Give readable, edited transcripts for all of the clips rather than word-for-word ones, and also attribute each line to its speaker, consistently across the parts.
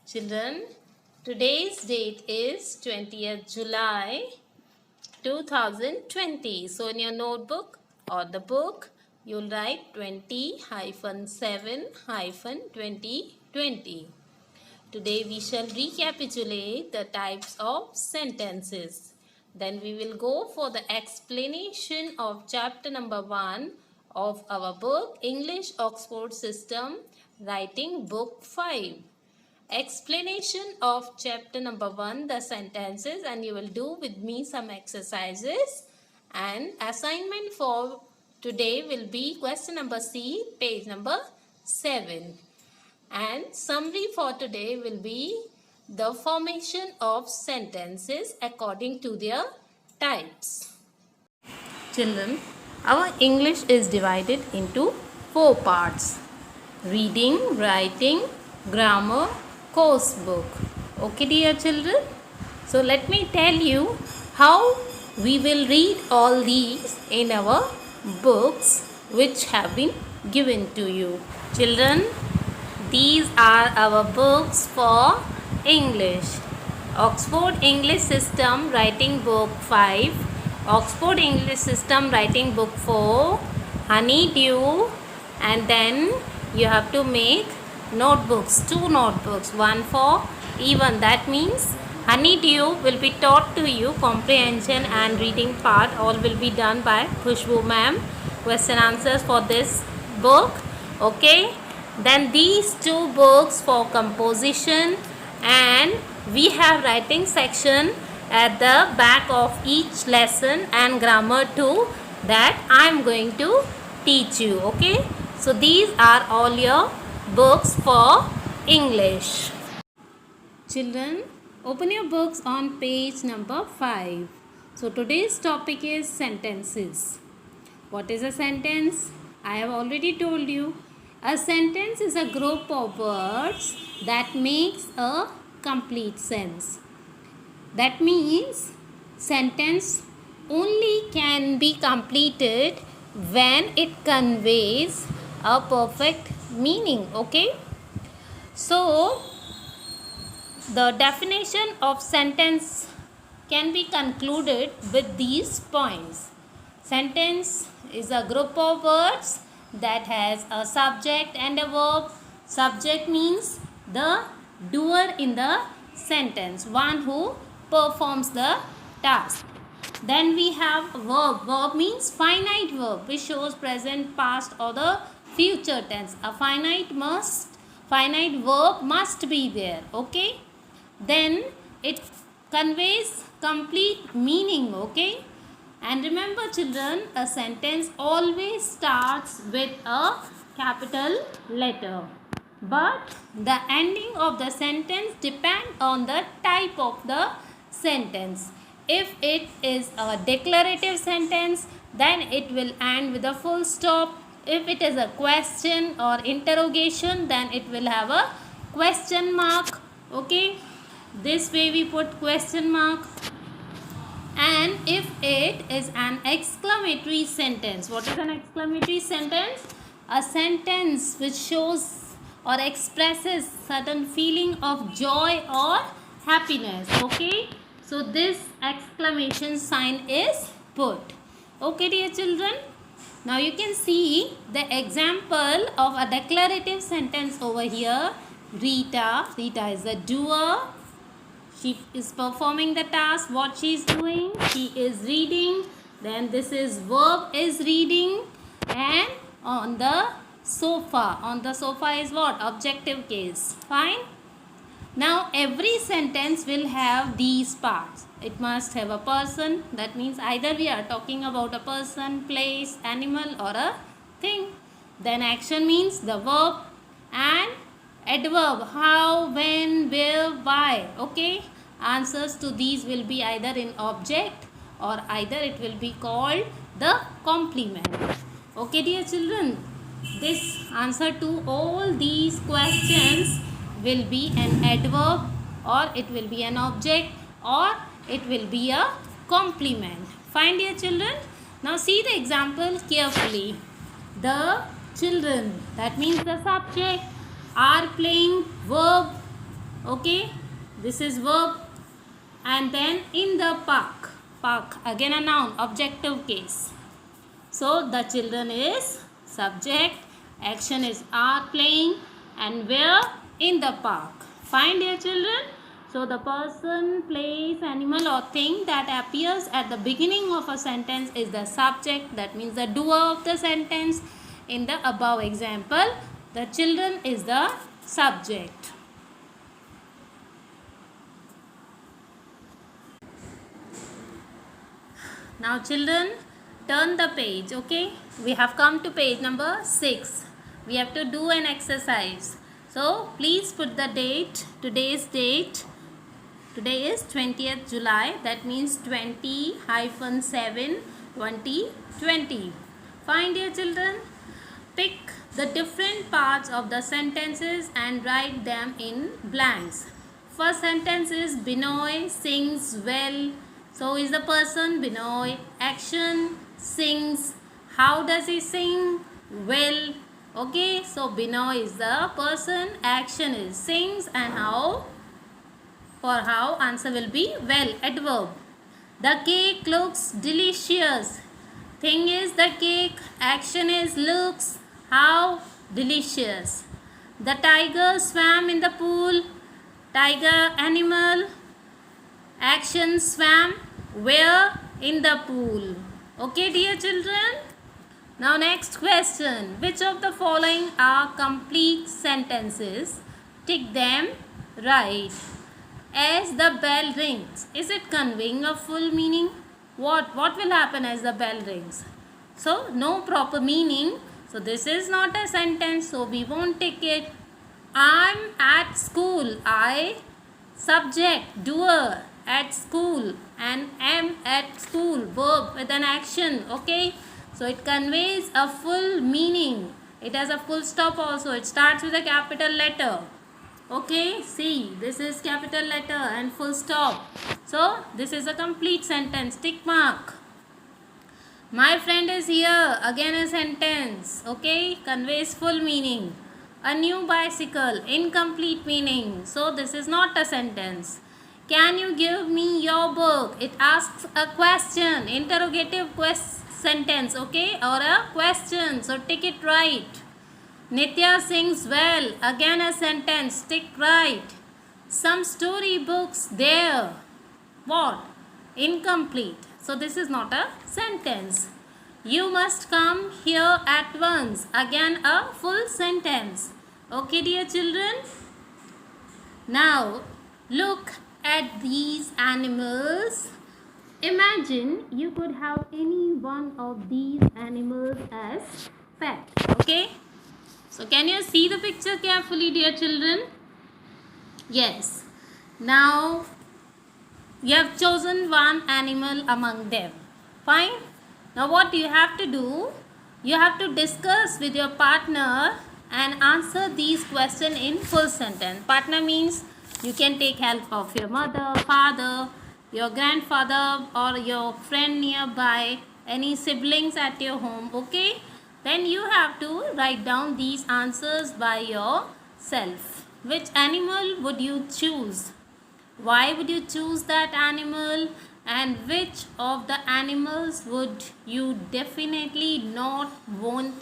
Speaker 1: Children, today's date is 20th July 2020. So in your notebook or the book, you'll write 20-7-2020. Today we shall recapitulate the types of sentences. Then we will go for the explanation of chapter number 1 of our book, English Oxford System, Writing Book 5. Explanation of chapter number 1, the sentences, and you will do with me some exercises. And assignment for today will be question number C, page number 7. And summary for today will be the formation of sentences according to their types. Children, our English is divided into 4 parts: reading, writing, grammar, course book. Okay, dear children? So let me tell you how we will read all these in our books which have been given to you. Children, these are our books for English. Oxford English System Writing Book 5, Oxford English System Writing Book 4, Honeydew, and then you have to make notebooks, 2 notebooks, one for even. That means Honeydew will be taught to you, comprehension and reading part all will be done by Khushbu ma'am. Question answers for this book. Okay. Then these 2 books for composition, and we have writing section at the back of each lesson, and grammar too, that I am going to teach you. Okay. So these are all your books for English. Children, open your books on page number 5. So today's topic is sentences. What is a sentence? I have already told you. A sentence is a group of words that makes a complete sense. That means sentence only can be completed when it conveys a perfect meaning. Okay? So, the definition of sentence can be concluded with these points. Sentence is a group of words that has a subject and a verb. Subject means the doer in the sentence, one who performs the task. Then we have verb. Verb means finite verb which shows present, past or the future tense. A finite verb must be there. Okay. Then it conveys complete meaning. Okay. And remember children, a sentence always starts with a capital letter. But the ending of the sentence depends on the type of the sentence. If it is a declarative sentence, then it will end with a full stop. If it is a question or interrogation, then it will have a question mark. Okay. This way we put question mark. And if it is an exclamatory sentence, what is an exclamatory sentence? A sentence which shows or expresses certain feeling of joy or happiness. Okay. So this exclamation sign is put. Okay, dear children. Now you can see the example of a declarative sentence over here. Rita is the doer. She is performing the task. What she is doing? She is reading. Then this is verb is reading. And on the sofa. On the sofa is what? Objective case. Fine. Now every sentence will have these parts. It must have a person. That means either we are talking about a person, place, animal or a thing. Then action means the verb, and adverb, how, when, where, why. Okay. Answers to these will be either in object or either it will be called the complement. Okay, dear children. This answer to all these questions will be an adverb, or it will be an object, or it will be a complement. Fine, dear children. Now see the example carefully. The children, that means the subject, are playing verb Okay, this is verb. And then in the park, park again a noun, objective case. So the children is subject, action is are playing, and where? In the park. Fine, dear children. So the person, place, animal or thing that appears at the beginning of a sentence is the subject, that means the doer of the sentence. In the above example, the children is the subject. Now children, turn the page. Okay, we have come to page number 6. We have to do an exercise. So please put the date, today's date. Today is 20th July, that means 20-7-2020. Fine, dear children. Pick the different parts of the sentences and write them in blanks. First sentence is Binoy sings well. So is the person Binoy. Action, sings. How does he sing? Well. Okay, so Binoy is the person. Action is sings, and how? For how, answer will be well, adverb. The cake looks delicious. Thing is the cake. Action is looks. How? Delicious. The tiger swam in the pool. Tiger, animal. Action, swam. Where? In the pool. Okay, dear children. Now next question. Which of the following are complete sentences? Tick them right. As the bell rings, is it conveying a full meaning? What will happen as the bell rings? So no proper meaning. So this is not a sentence, so we won't take it. I'm at school. I, subject, doer, at school, and am at school, verb with an action. Okay, so it conveys a full meaning. It has a full stop also. It starts with a capital letter. Okay, see, this is capital letter and full stop. So this is a complete sentence. Tick mark. My friend is here. Again a sentence. Okay, conveys full meaning. A new bicycle, incomplete meaning. So this is not a sentence. Can you give me your book? It asks a question, interrogative sentence, okay, or a question. So tick it right. Nitya sings well. Again a sentence. Tick right. Some story books there. What? Incomplete. So this is not a sentence. You must come here at once. Again a full sentence. Okay, dear children. Now look at these animals. Imagine you could have any one of these animals as pet. Okay. So can you see the picture carefully, dear children? Yes. Now you have chosen one animal among them. Fine. Now what you have to do? You have to discuss with your partner and answer these questions in full sentence. Partner means you can take help of your mother, father, your grandfather, or your friend nearby, any siblings at your home. Okay. Then you have to write down these answers by yourself. Which animal would you choose? Why would you choose that animal? And which of the animals would you definitely not want?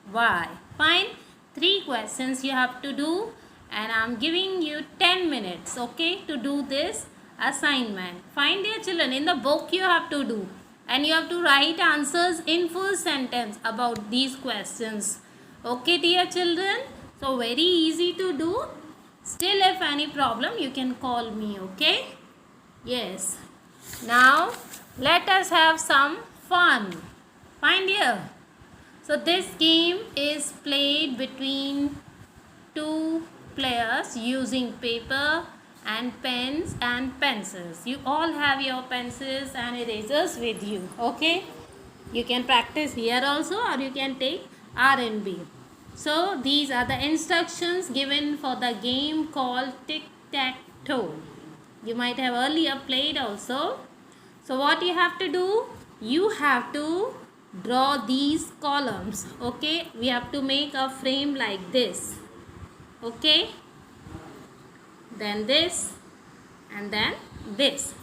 Speaker 1: Why? Fine. 3 questions you have to do, and I am giving you 10 minutes, okay, to do this assignment. Fine, dear children. In the book you have to do. And you have to write answers in full sentence about these questions. Okay, dear children. So very easy to do. Still, if any problem, you can call me. Okay. Yes. Now let us have some fun. Fine, dear. So this game is played between 2 players using paper and pens and pencils. You all have your pencils and erasers with you. Okay, you can practice here also, or you can take R&B. So these are the instructions given for the game called tic-tac-toe. You might have earlier played also. So what you have to do? You have to draw these columns. Okay, we have to make a frame like this. Okay, then this, and then this.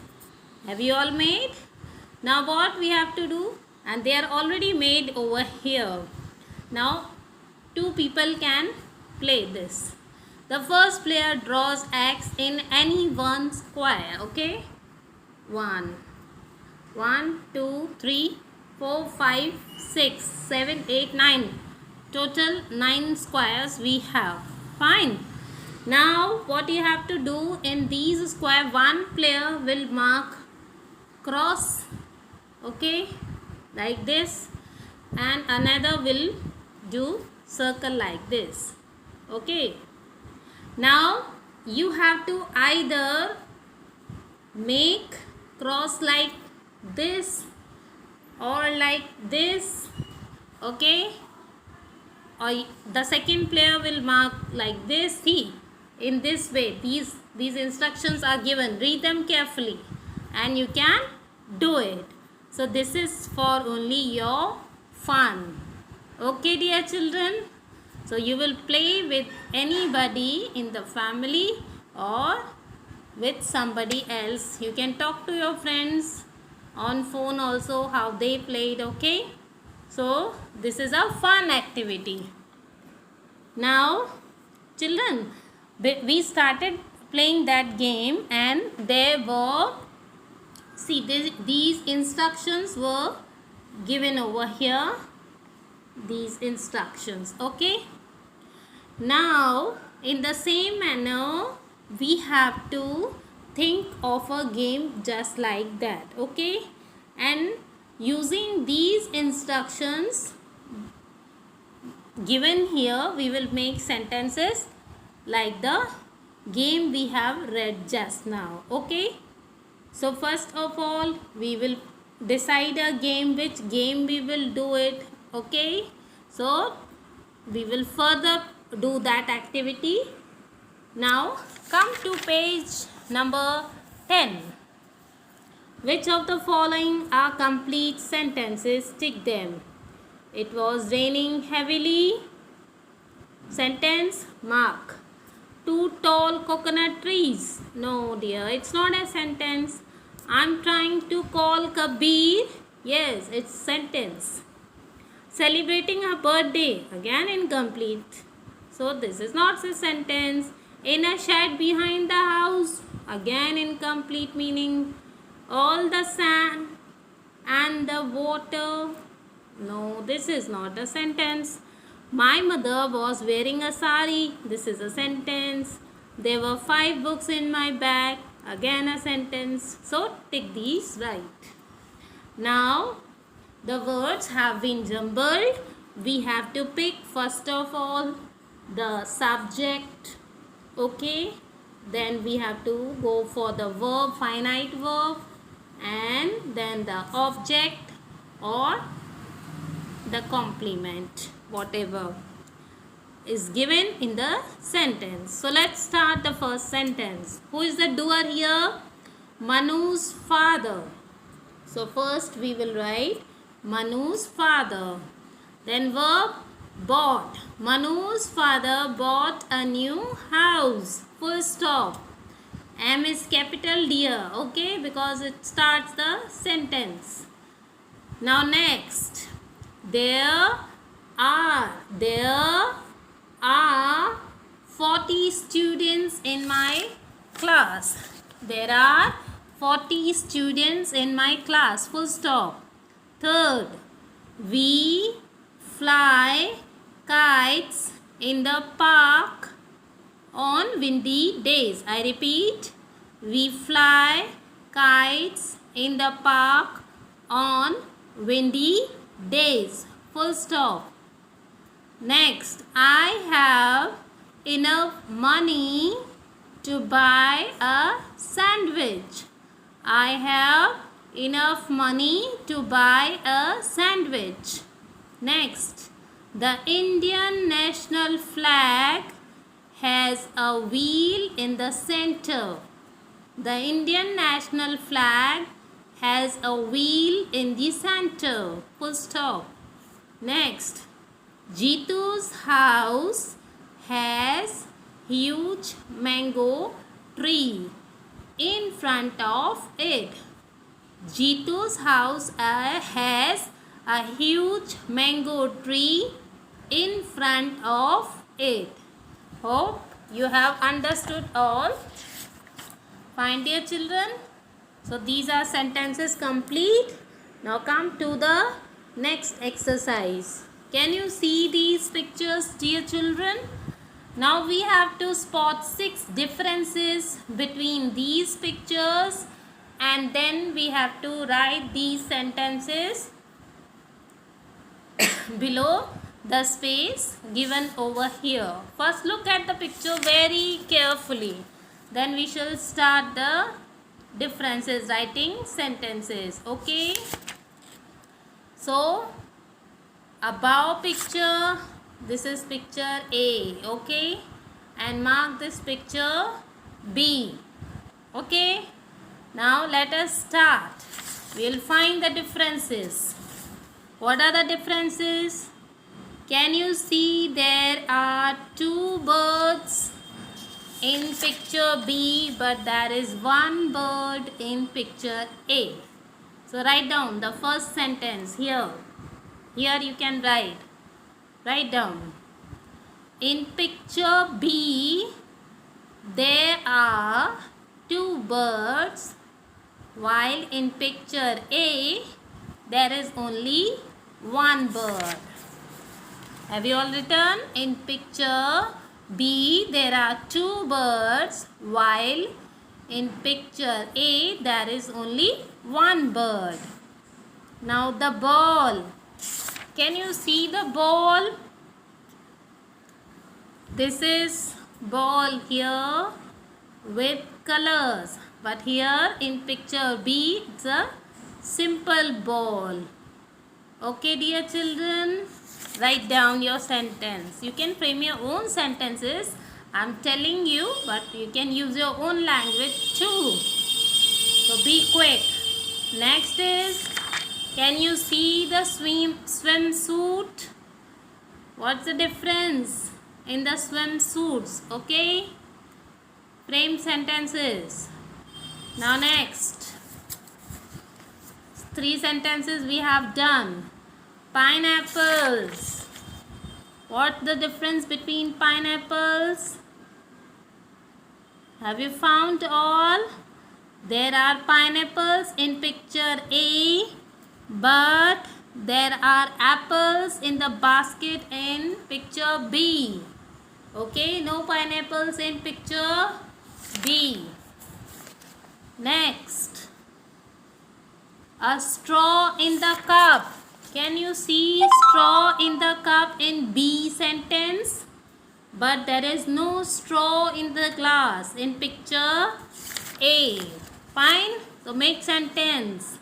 Speaker 1: Have you all made? Now what we have to do? And they are already made over here. Now two people can play this. The first player draws X in any one square. Okay? 1, 2, 3, 4, 5, 6, 7, 8, 9. Total 9 squares we have. Fine. Now what you have to do in these square, one player will mark cross, okay, like this, and another will do circle like this. Okay. Now you have to either make cross like this or like this, okay, or the second player will mark like this. See, in this way these instructions are given. Read them carefully and you can do it. So this is for only your fun. Okay, dear children. So you will play with anybody in the family or with somebody else. You can talk to your friends on phone also how they played. Okay. So this is a fun activity. Now children, we started playing that game and there were, see, these instructions were given over here. These instructions. Okay. Now in the same manner we have to think of a game just like that. Okay. And using these instructions given here, we will make sentences like the game we have read just now. Okay. So first of all we will decide a game, which game we will do it. Okay. So we will further do that activity. Now come to page number 10. Which of the following are complete sentences? Tick them. It was raining heavily. Sentence, mark. Two tall coconut trees. No dear, it's not a sentence. I'm trying to call Kabir. Yes, it's sentence. Celebrating a birthday. Again incomplete. So this is not a sentence. In a shed behind the house. Again incomplete meaning. All the sand and the water. No, this is not a sentence. My mother was wearing a sari. This is a sentence. There were 5 books in my bag. Again a sentence. So tick these right. Now the words have been jumbled. We have to pick first of all the subject. Okay. Then we have to go for the verb, finite verb, and then the object or the complement, whatever is given in the sentence. So let's start the first sentence. Who is the doer here? Manu's father. So first we will write Manu's father. Then verb, bought. Manu's father bought a new house. Full stop. M is capital dear. Okay, because it starts the sentence. Now next. There are 40 students in my class. There are 40 students in my class. Full stop. Third, we fly kites in the park on windy days. I repeat, we fly kites in the park on windy days. Full stop. Next, I have enough money to buy a sandwich. I have enough money to buy a sandwich. Next, the Indian national flag has a wheel in the center. The Indian national flag has a wheel in the center. Full stop. Next, Jitu's house has huge mango tree in front of it. Jitu's house has a huge mango tree in front of it. Hope you have understood all. Fine, dear children. So these are sentences complete. Now come to the next exercise. Can you see these pictures, dear children? Now we have to spot 6 differences between these pictures, and then we have to write these sentences below the space given over here. First look at the picture very carefully. Then we shall start the differences, writing sentences. Okay. So above picture, this is picture A. Okay. And mark this picture B. Okay. Now let us start. We will find the differences. What are the differences? Can you see there are 2 birds in picture B, but there is 1 bird in picture A. So write down the first sentence here. Here you can write. Write down. In picture B, there are 2 birds, while in picture A, there is only 1 bird. Have you all written? In picture B, there are 2 birds, while in picture A, there is only 1 bird. Now the ball. Can you see the ball? This is ball here with colors. But here in picture B, it's a simple ball. Okay, dear children? Write down your sentence. You can frame your own sentences. I'm telling you, but you can use your own language too. So be quick. Next is, can you see the swimsuit? What's the difference in the swimsuits? Okay. Frame sentences. Now next. 3 sentences we have done. Pineapples. What's the difference between pineapples? Have you found all? There are pineapples in picture A, but there are apples in the basket in picture B. Okay, no pineapples in picture B. Next, a straw in the cup. Can you see straw in the cup in B sentence? But there is no straw in the glass in picture A. Fine? So make sentence.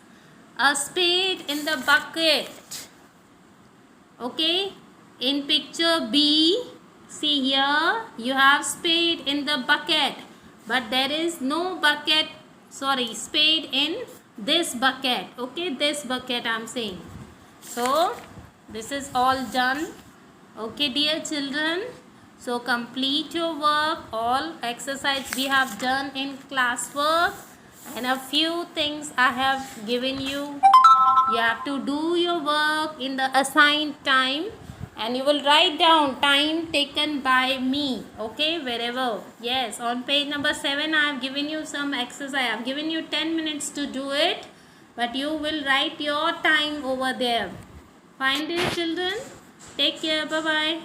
Speaker 1: A spade in the bucket. Okay? In picture B, see here, you have spade in the bucket. But there is no bucket, spade in this bucket. Okay? This bucket I'm saying. So, this is all done. Okay, dear children. So, complete your work. All exercise we have done in classwork. And a few things I have given you. You have to do your work in the assigned time. And you will write down time taken by me. Okay, wherever. Yes, on page number 7, I have given you some exercise. I have given you 10 minutes to do it. But you will write your time over there. Fine, dear children. Take care. Bye-bye.